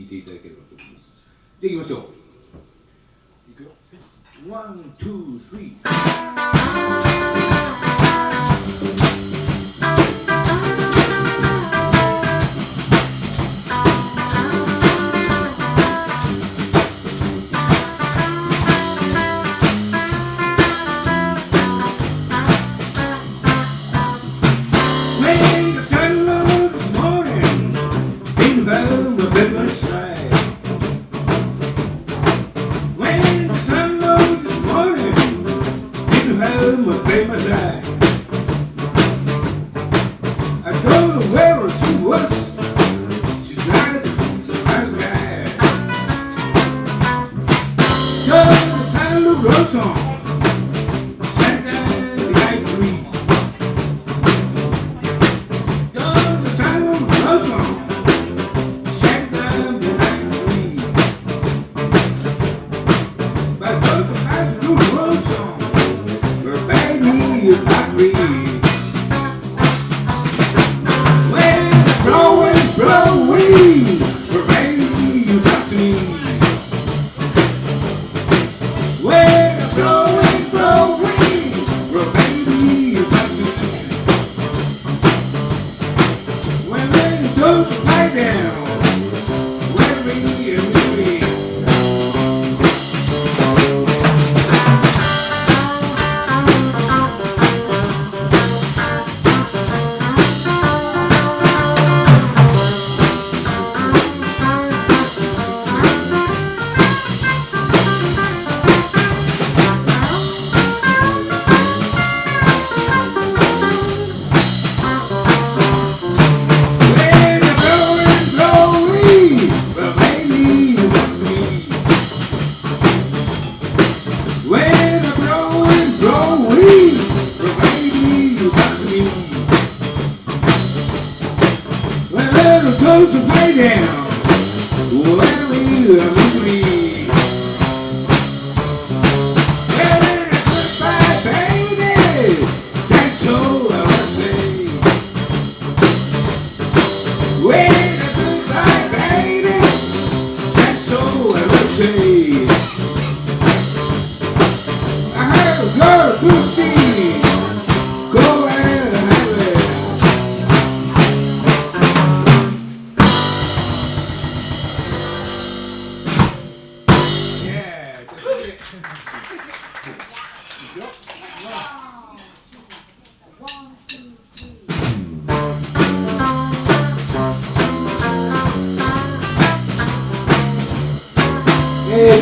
聴いていただければと思います。では行きましょう。いくよ。ワン、ツー、スリー。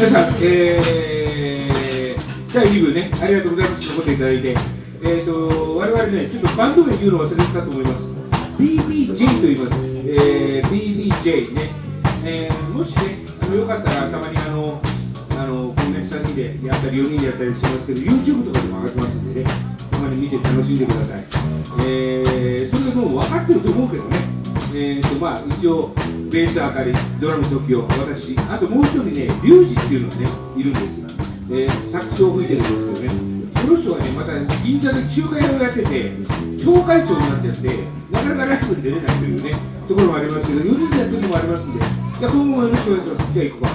皆さん、第2部ね、ありがとうございます。残っていただいて、我々ね、ちょっとバンド名言うの忘れてたと思います。BBJ と言います。BBJ ね。もしね、よかったら、たまに今月3人でやったり、4人でやったりしてますけど、YouTube とかでも上がってますんでね、たまに見て楽しんでください。それでもう分かってると思うけどね。一応ベースあかり、ドラム時を私、あともう一人ね、リュウジっていうのがね、いるんですよ。サックスを吹いてるんですけどね、その人はね、また銀座で中華屋をやってて、町会長になっちゃって、なかなかライブに出れないというね、ところもありますけど、4人でやってるのもありますんで、じゃあ今後もよろしくお願いします。じゃあ行こうか。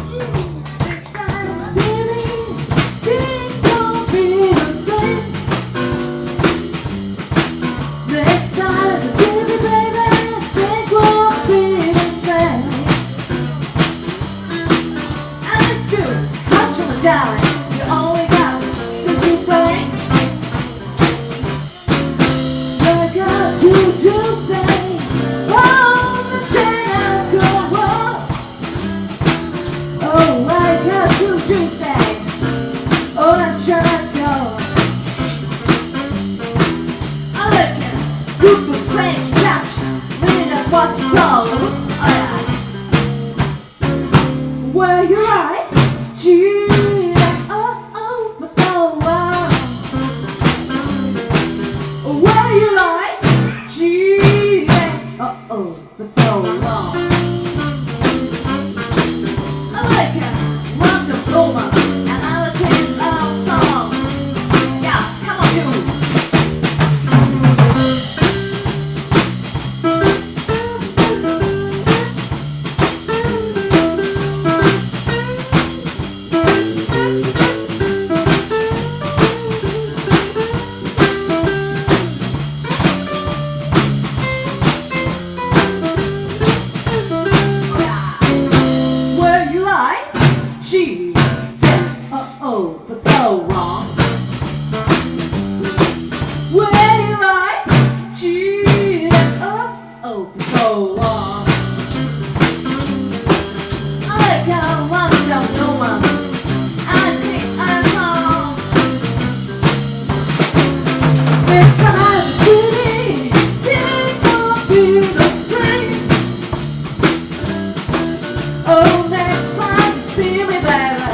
Oh, next time you see me, baby,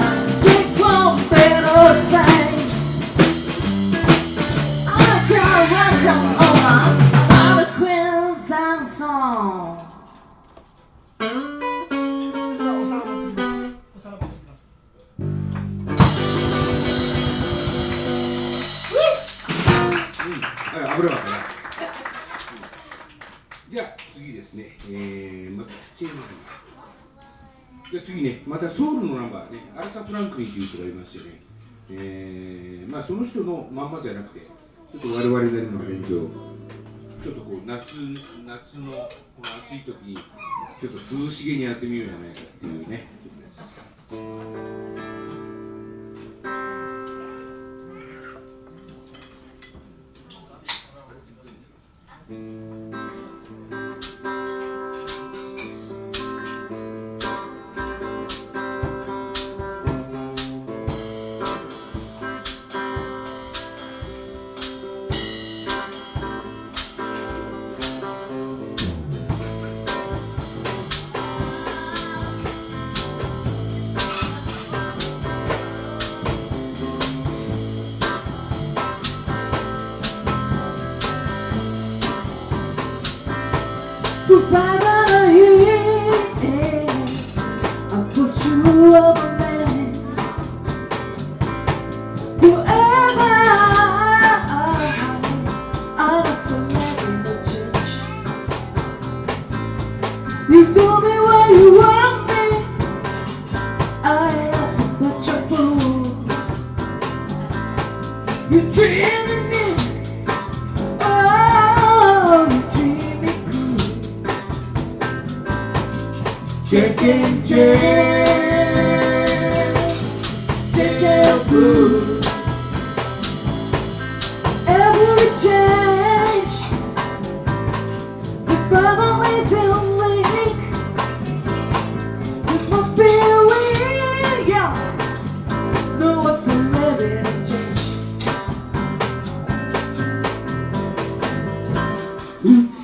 think one better say. I can't run down all my queens and song. 油がからじゃあ次ですね、またチェーンじゃあ次ね、またソウルのナンバーね、アルサ・フランクリンという人がいましてね、まあその人のまんまじゃなくて、ちょっと我々なりのアレンジを、ちょっとこう夏のこの暑い時にちょっと涼しげにやってみようじゃないかっていうね、曲です。Forever he is, I push you over me. Forever I was never change. You told me where you want me, I asked but you're fool. You dreaming me, oh, you dream me cool. Change, blue. Every change, the family's in a link. It must be real, yeah. No one's living in change.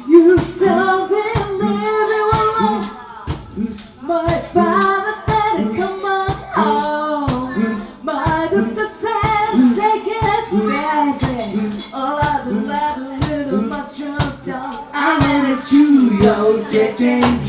You tell me living alone. My father said, come on home. My doctor said, take it easy. All I do, little much just don't. I let it you, yo, change.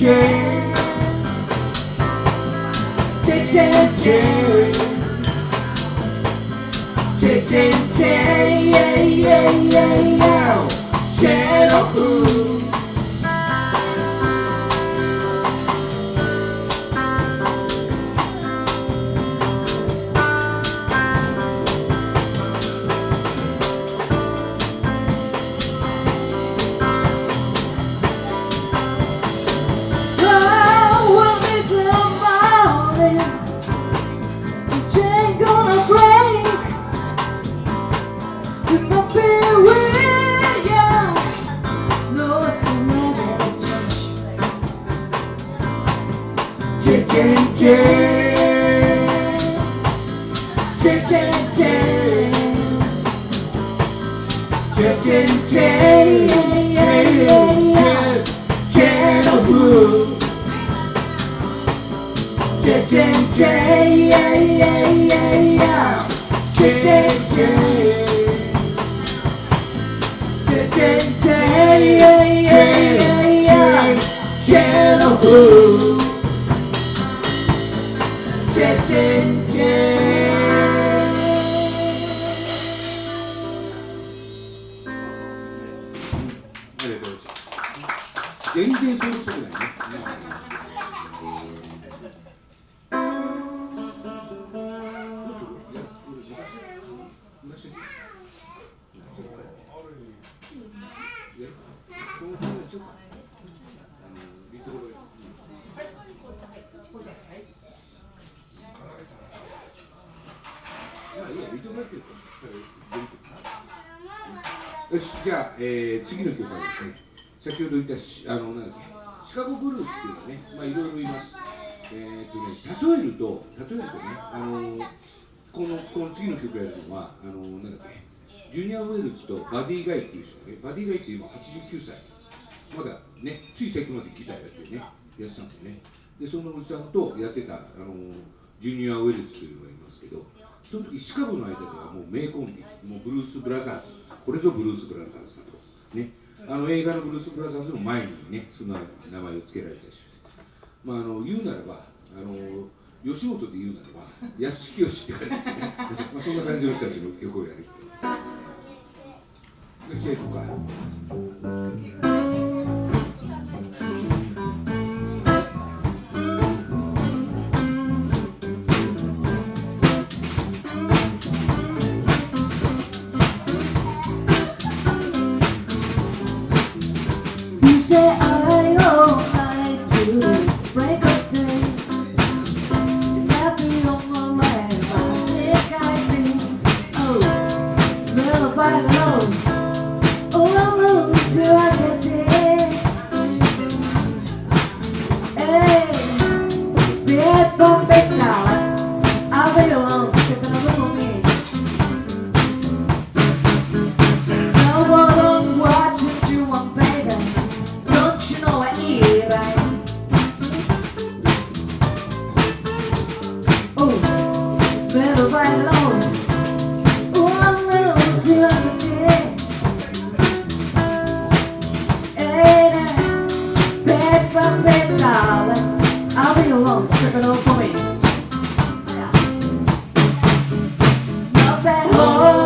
全然そういうことないね。よし、じゃあ、次の曲はですね、先ほど言ったなんだっけ、シカゴブルースっていうのはね、まあいろいろいます。例えるとね、この次の曲やるのは、なんだっけ、ジュニア・ウェルズとバディ・ガイっていう人がね、バディ・ガイって今89歳、まだね、つい最近までギターやってね、やってたんでね、でそのおじさんとやってたジュニアウェルズというのがいますけど、その時シカゴの間ではもう名コンビ、もうブルース・ブラザーズ、これぞブルース・ブラザーズだと、ね、映画のブルース・ブラザーズの前にね、そんな名前を付けられたし、まあ、言うならば吉本で言うならば安清って感じですねまあそんな感じの人たちの曲をやる。よし、じゃあ行こうか。You say I all night to break of day. It's happy on my mind, I think I see. Oh, little by little, oh I lose you, I can see. Hey, big perfect talent, I'll be alone, skipping over for me. No one watching you, one baby. Don't you know I eat right? Oh, little by little, oh I lose you, I can see. Hey, bad from bad darling, I'll be alone, stripping over for me. Now say oh.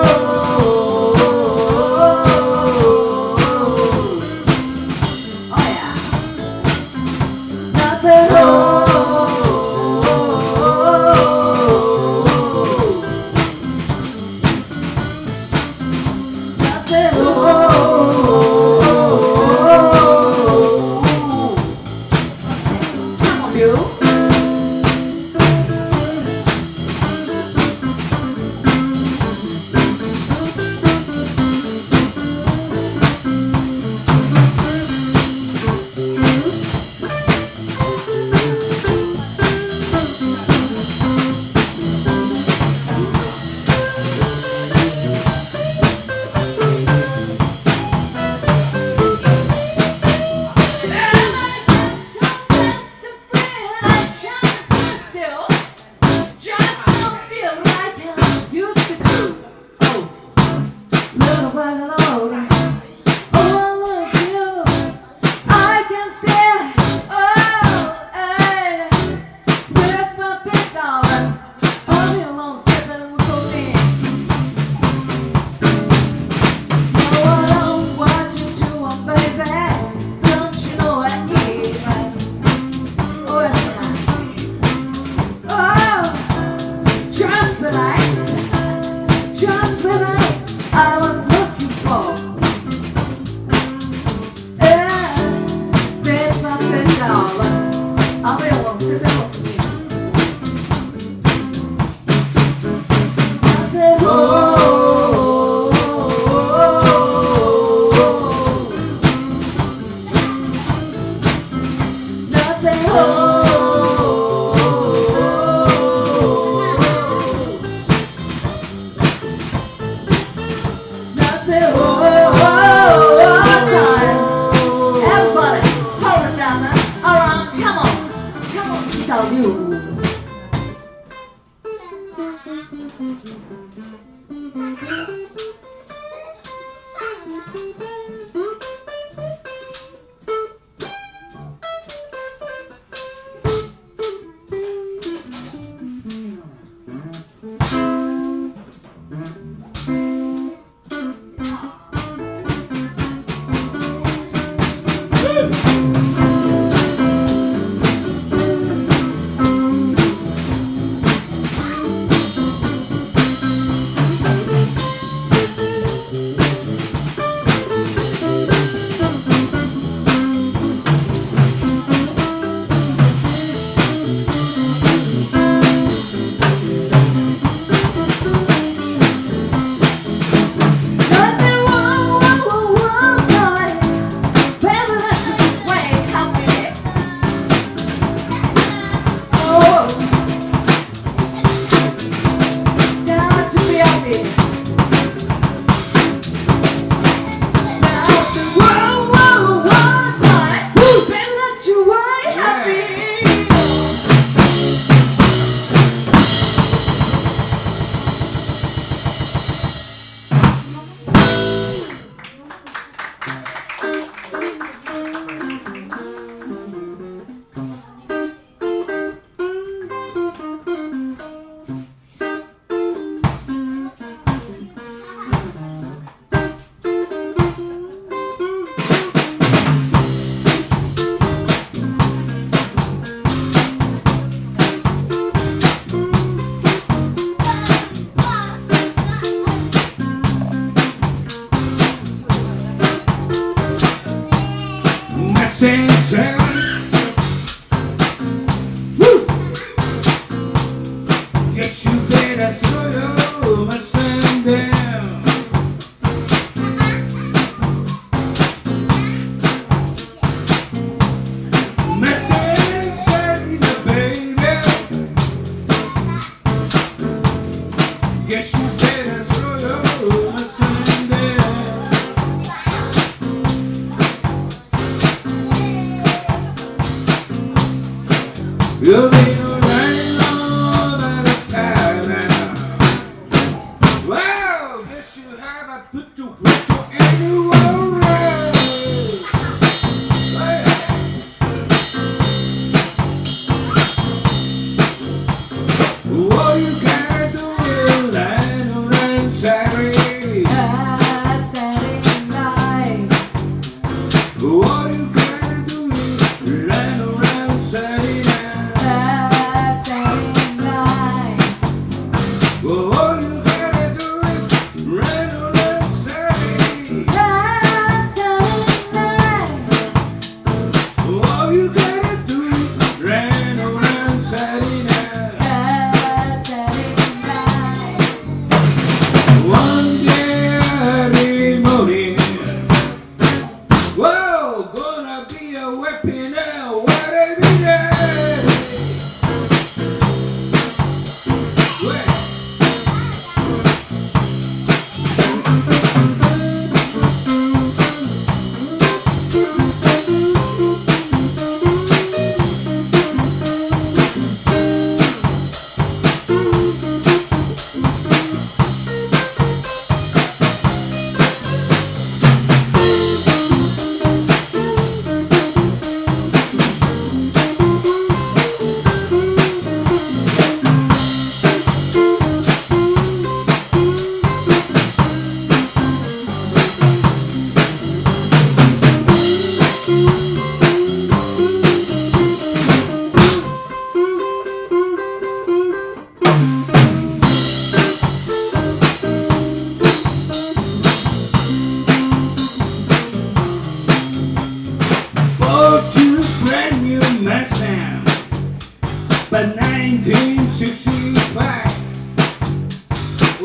1965.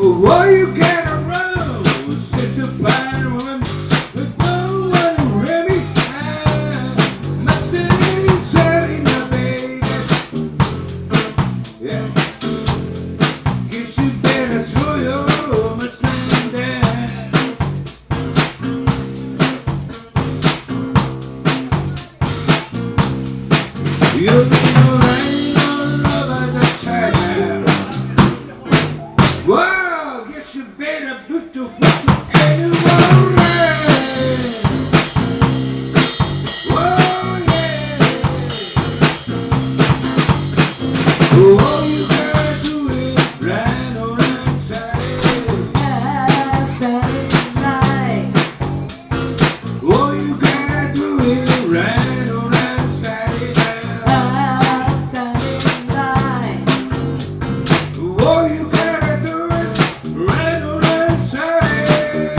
Oh, you get around, sister fine woman, with no one really. Must inside my baby. Yeah. Guess you better slow your Mustang down. You'll be alright all over the time. Whoa, guess you better put to anyone right. Whoa, yeah. All you gotta do is ride around Saturday night. All you gotta do is ride around Saturday night. All you gotta do is ride around Saturday.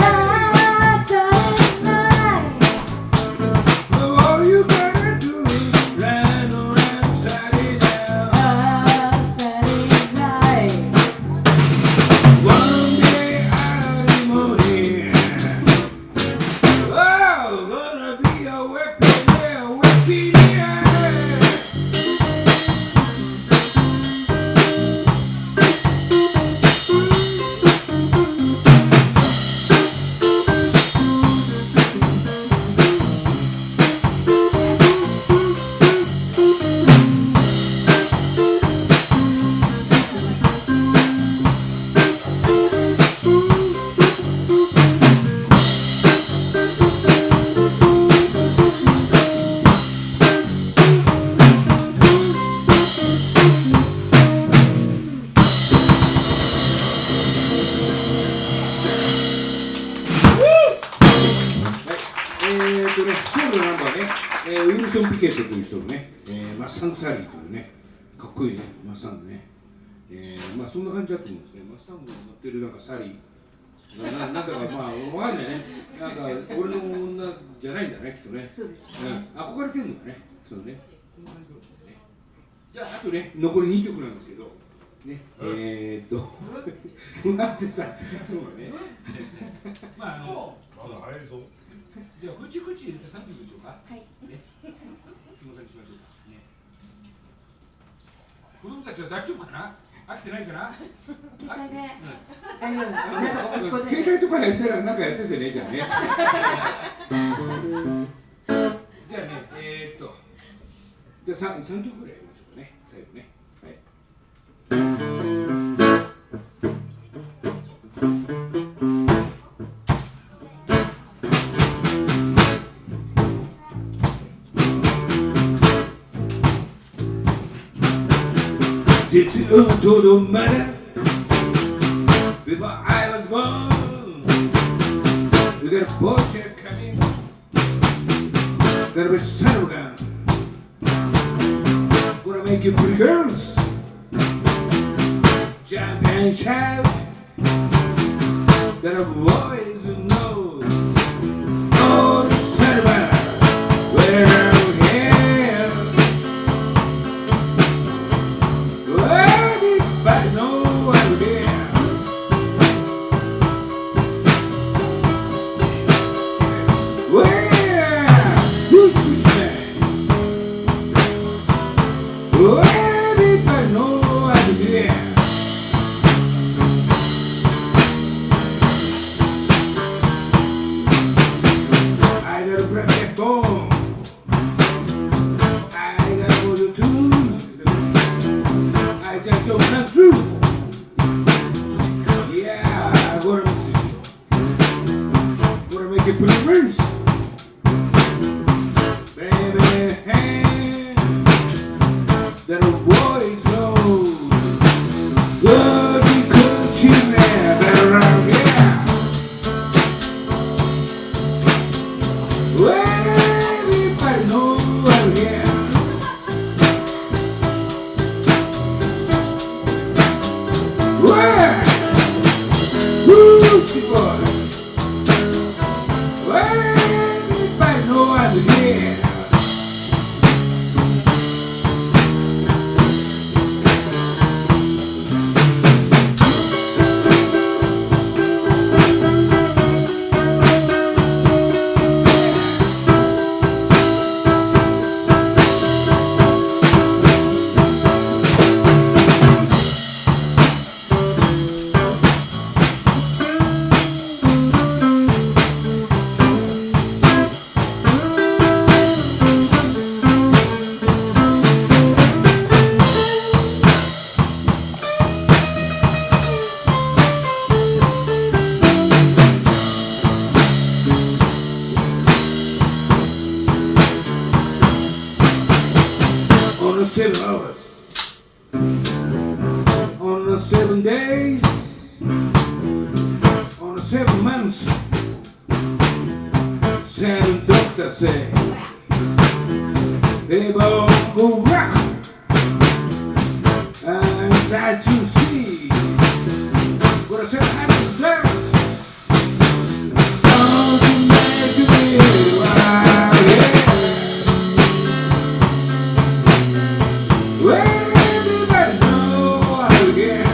All you gotta do is ride around Saturday night. One day out in the morning. Oh, gonna be a whipping, yeah, whipping, yeah.ソウルのナンバーね、ウィルソン・ピケットという人のね、マッサン・サリーというね、かっこいいね、マッサンね。まあそんな感じだと思うんですね。マッサンの乗ってるなんかサリー。なんだかまあわかんないね。なんか俺の女じゃないんだね、きっとね。そうです。憧れてるのかね。そうね。こんな感じだね。じゃああとね、残り2曲なんですけど、ね、なんてさ、そうだね。まあまだ早いぞ。じゃあ、口入れて3曲でしょうか。はい。ね。そんな感じしましょうか。ね。子供たちは大丈夫かな。飽きてないかな。大丈夫。なんとか持ち込んで。携帯とかやったら、なんかやっててね、じゃあね。じゃあね、じゃあ3曲ぐらいやりましょうかね。最後ね。はい。実をとどまれ Before I was born You got a portrait coming Gotta be settled down Gonna make you pretty girls Jump and shout Got a voice who knows Oh, the settled We're out here Everybody know what we did. Well, who's man? Everybody know what we did. 7 days, on the 7 months, 7 doctors say they both go rock, and that you see what I said I had to dance. Don't you make me wild, yeah. Well, everybody know how to get.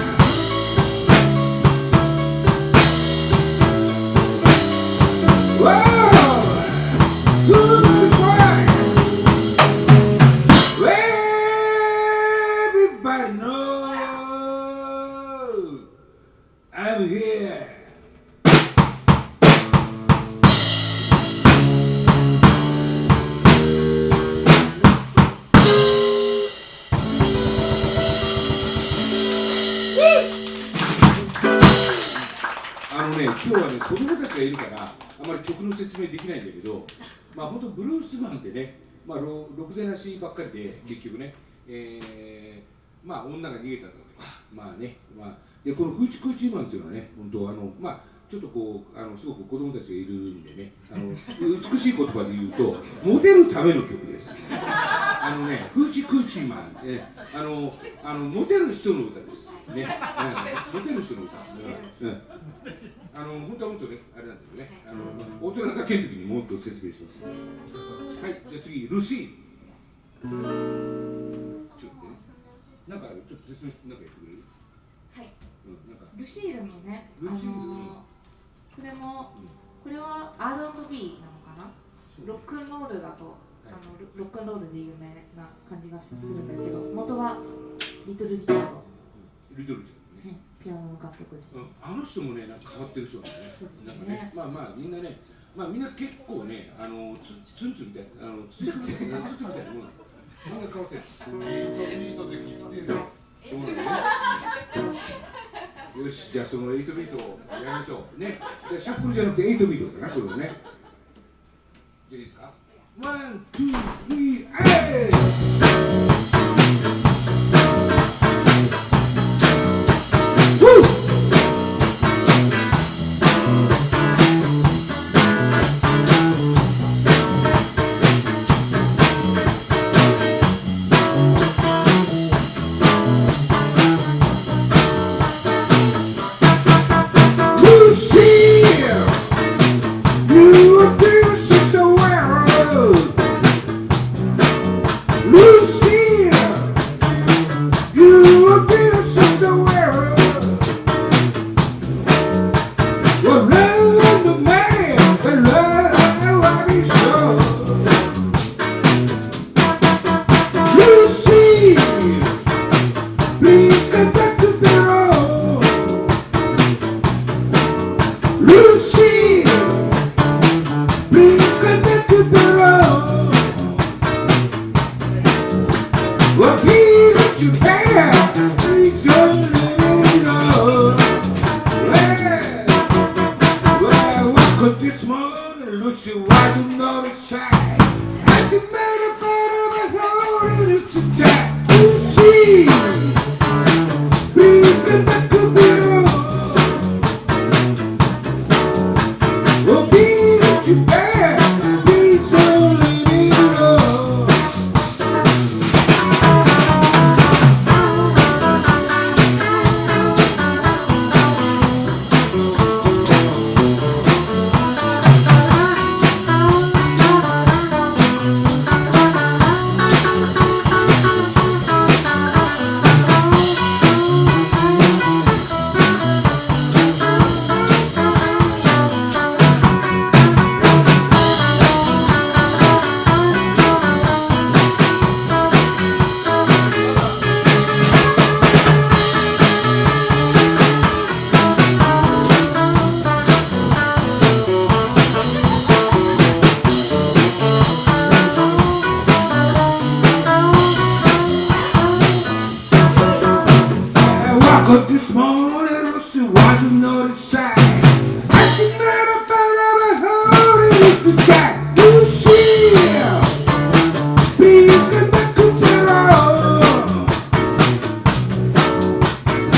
Whoa, good boy. Everybody knows I'm here. 今日はね、子供たちがいるから、あまり曲の説明できないんだけど、まあ本当ブルースマンってね、まあろくぜなしばっかりで、結局ね、まあ女が逃げたんだとか、まあね、まあ、でこのフーチクーチーマンっていうのはね、本当まあちょっとこうすごく子供たちがいるんでね、美しい言葉で言うとモテるための曲です。ね、フーチクーチーマン、モテる人の歌です。ね、モテる人の歌。本当はもっとね、あれなんだけどね、大人だけの時にもっと説明します。はい、じゃあ次、ルシー。ちょっとね、なんかちょっと説明なんかやってくれる？はい。ルシールのね、これは R&B なのかな？ロックンロールだと、ロックンロールで有名な感じがするんですけど、元はリトル・リチャード。リトル・リチャード。ピアノの楽曲です、ね。あの人もね、なんか変わってる人なんだね。そうですね。なんかね、まあみんなね、みんな結構ね、ツンツンみたいな、ツンツンみたいなもん。みんな変わってる。ビートで聞いてる。そうなんだね。よし、じゃあその8ビートをやりましょう。ね。じゃあシャッフルじゃなくて8ビートだな、これもね。じゃあいいですか？ 1、2、3、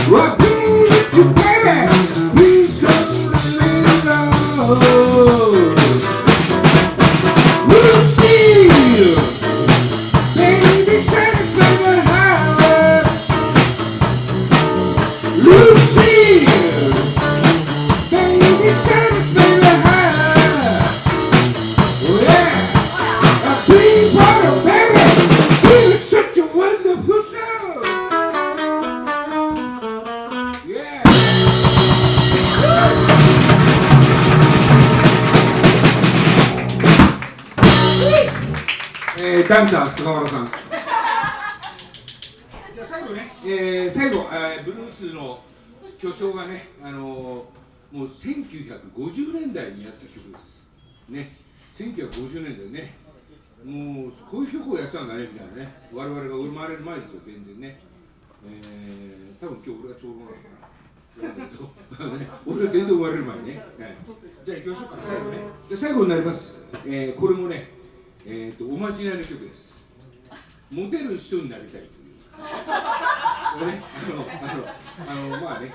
What beat you, baby? Please don't let me go. Lucy, baby, satisfy my heart. Lucy, baby, satisfy my heart. Oh yeah, a clean water, baby. She was such a wonderful soul. Yeah.ダンサー菅原さん。じゃあ最後ね、最後、ブルースの巨匠がね、もう1950年代にやった曲です。ね、1950年代ね、もうこういう曲をやってたんだねみたいなね、我々が生まれる前ですよ、全然ね。多分今日俺がちょうどなのかな。俺が全然生まれる前ね。じゃあ行きましょうか、最後ね。じゃあ最後になります。これもね、おまじないの曲です。モテる人になりたいという。ね、まあね、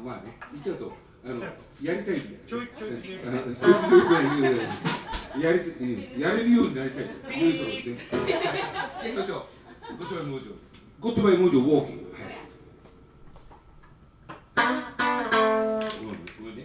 まあね、言っちゃうと、やりたいみたいな。やれるようになりたいということですね。行きましょう。ゴッドバイモージョー。ゴッドバイモージョーウォーキング。ごめんね。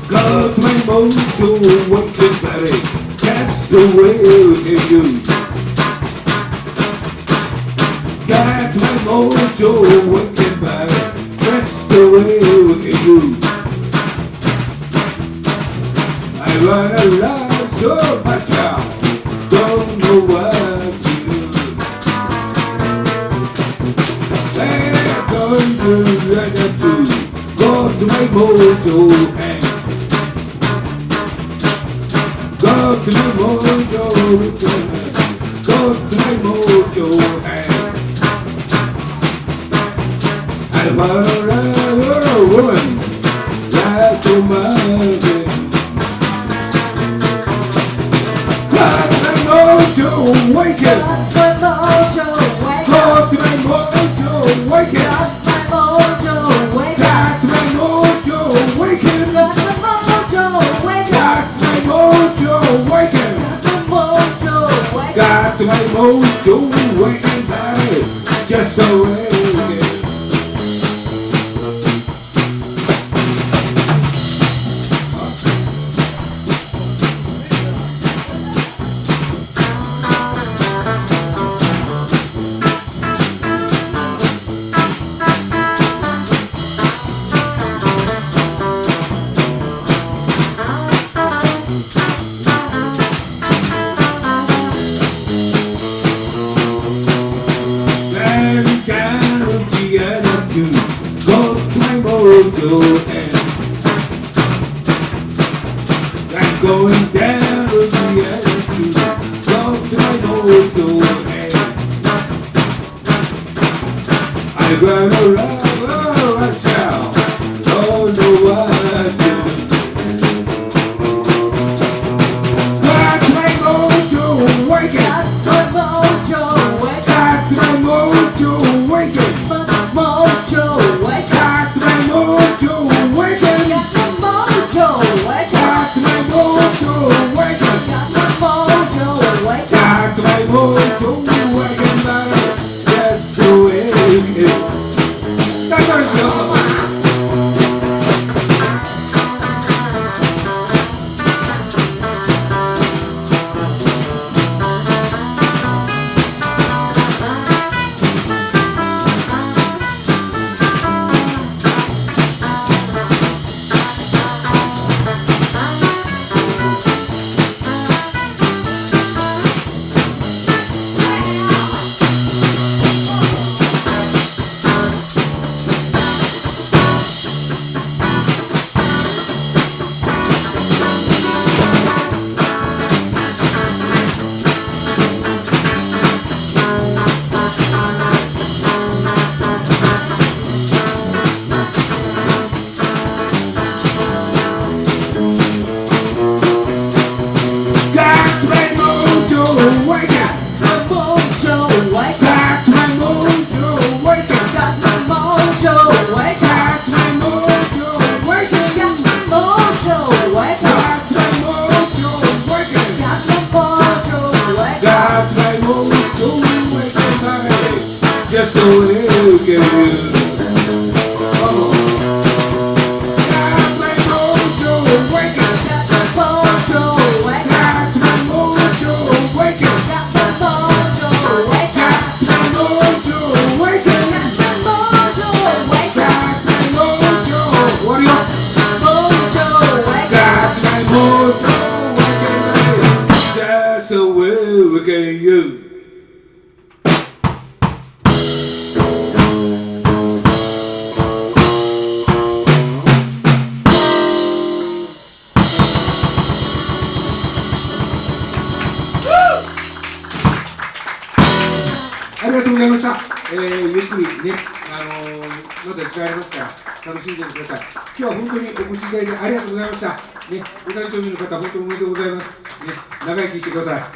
Got my mojo working, buddy. That's the way we can do. Got my mojo working, buddy. That's the way we can do. I wanna love so much now. Don't know what to do. I'm going to let it do. Go to my mojo and go to my mojo, go to my mojo and I wanna love a woman like a mother. Got my mojo waking, go to my mojo waking, got my mojo waking, got my mojo waking. Got my mojo waking back just the way it is. Go to my mojo and I'm going down to the attitude. Go to my mojo and I'm gonna love a child. Don't know what to do. Got my mojo waking. Got my mojo waking. Got my mojo りね、まだ時間ありますから、楽しんでください。今日は本当にお越しいただいてありがとうございました。ね、小谷町民の方、本当におめでとうございます。ね、長生きしてください。